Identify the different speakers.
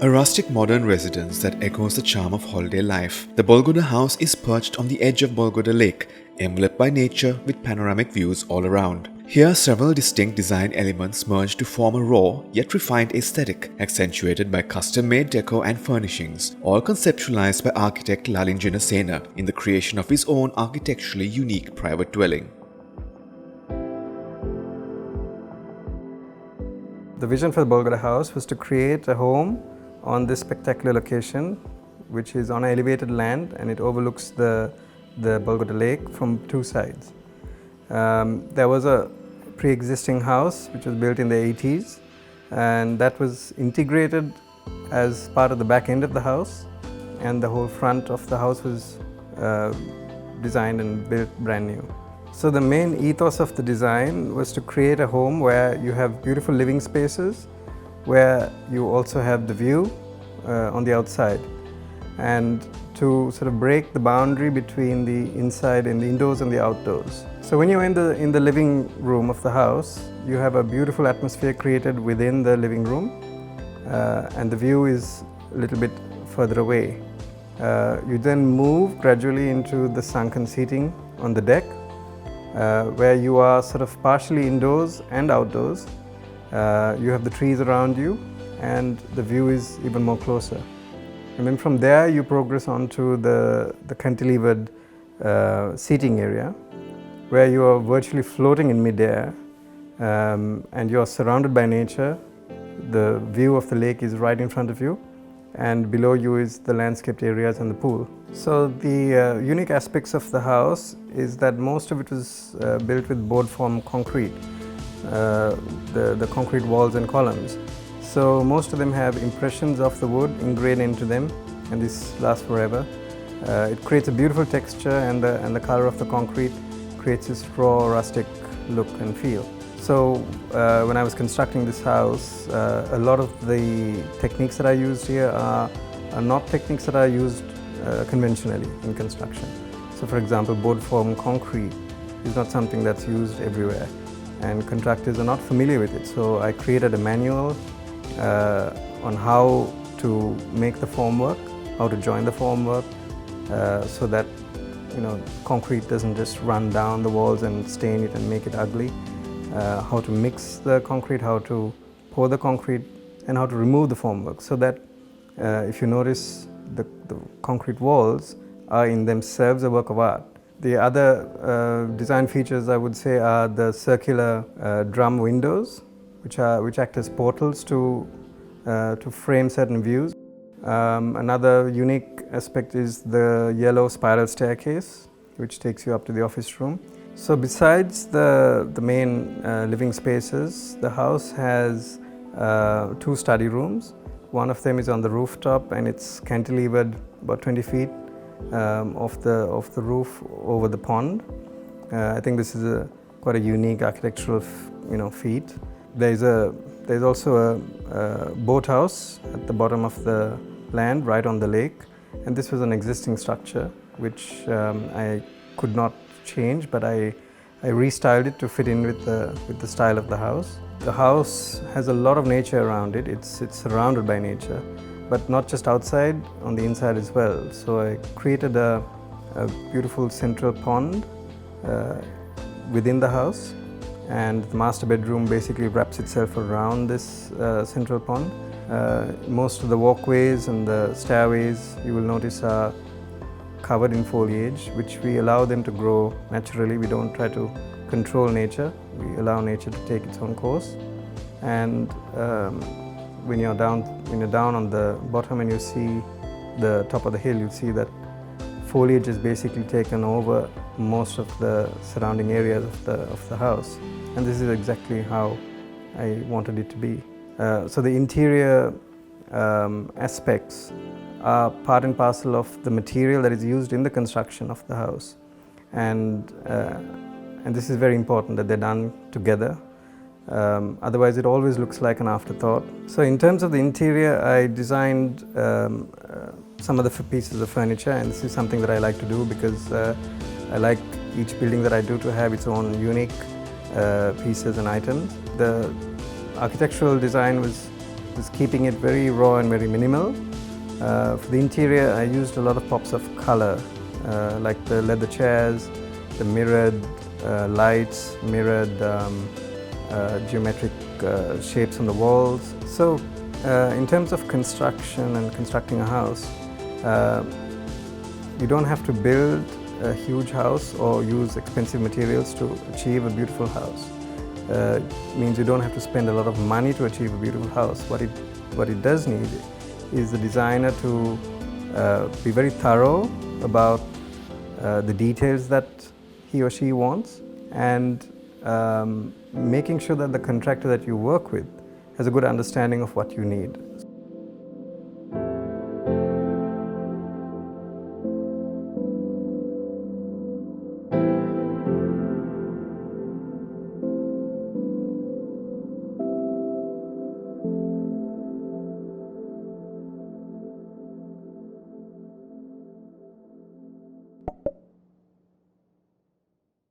Speaker 1: A rustic modern residence that echoes the charm of holiday life. The Bolgoda House is perched on the edge of Bolgoda Lake, enveloped by nature with panoramic views all around. Here, several distinct design elements merge to form a raw yet refined aesthetic, accentuated by custom-made decor and furnishings, all conceptualized by architect Lalin Jinasena in the creation of his own architecturally unique private dwelling.
Speaker 2: The vision for the Bolgoda House was to create a home on this spectacular location, which is on elevated land, and it overlooks the Bolgoda Lake from two sides. There was a pre-existing house which was built in the 80s, and that was integrated as part of the back end of the house, and the whole front of the house was designed and built brand new. So the main ethos of the design was to create a home where you have beautiful living spaces, where you also have the view on the outside, and to sort of break the boundary between the inside and the indoors and the outdoors. So when you're in the living room of the house, you have a beautiful atmosphere created within the living room, and the view is a little bit further away. You then move gradually into the sunken seating on the deck, where you are sort of partially indoors and outdoors. You have the trees around you, and the view is even more closer. And then from there you progress onto the cantilevered seating area, where you are virtually floating in mid-air, and you are surrounded by nature. The view of the lake is right in front of you, and below you is the landscaped areas and the pool. So the unique aspects of the house is that most of it was built with board form concrete, the concrete walls and columns. So most of them have impressions of the wood ingrained into them, and this lasts forever. It creates a beautiful texture, and the color of the concrete creates this raw, rustic look and feel. So when I was constructing this house, a lot of the techniques that I used here are not techniques that are used conventionally in construction. So for example, board form concrete is not something that's used everywhere, and contractors are not familiar with it. So I created a manual on how to make the formwork, how to join the formwork, so that concrete doesn't just run down the walls and stain it and make it ugly. How to mix the concrete, how to pour the concrete, and how to remove the formwork, so that if you notice, the concrete walls are in themselves a work of art. The other design features, I would say, are the circular drum windows, which act as portals to frame certain views. Another unique aspect is the yellow spiral staircase, which takes you up to the office room. So besides the main living spaces, the house has two study rooms. One of them is on the rooftop, and it's cantilevered about 20 feet off the roof over the pond. I think this is quite a unique architectural feat. There's also a boathouse at the bottom of the land, right on the lake, and this was an existing structure which I could not change, but I restyled it to fit in with the style of the house. The house has a lot of nature around it. It's surrounded by nature, but not just outside, on the inside as well. So I created a beautiful central pond within the house, and the master bedroom basically wraps itself around this central pond. Most of the walkways and the stairways, you will notice, are covered in foliage, which we allow them to grow naturally. We don't try to control nature. We allow nature to take its own course. And when you're down on the bottom and you see the top of the hill, you'll see that foliage has basically taken over most of the surrounding areas of the house. And this is exactly how I wanted it to be. So the interior aspects are part and parcel of the material that is used in the construction of the house, and this is very important that they're done together. Otherwise, it always looks like an afterthought. So, in terms of the interior, I designed some of the pieces of furniture, and this is something that I like to do because I like each building that I do to have its own unique pieces and items. The architectural design was just keeping it very raw and very minimal. For the interior, I used a lot of pops of color, like the leather chairs, the mirrored lights, mirrored geometric shapes on the walls. So, in terms of construction and constructing a house, you don't have to build a huge house or use expensive materials to achieve a beautiful house. It means you don't have to spend a lot of money to achieve a beautiful house. What it does need is the designer to be very thorough about the details that he or she wants, and making sure that the contractor that you work with has a good understanding of what you need.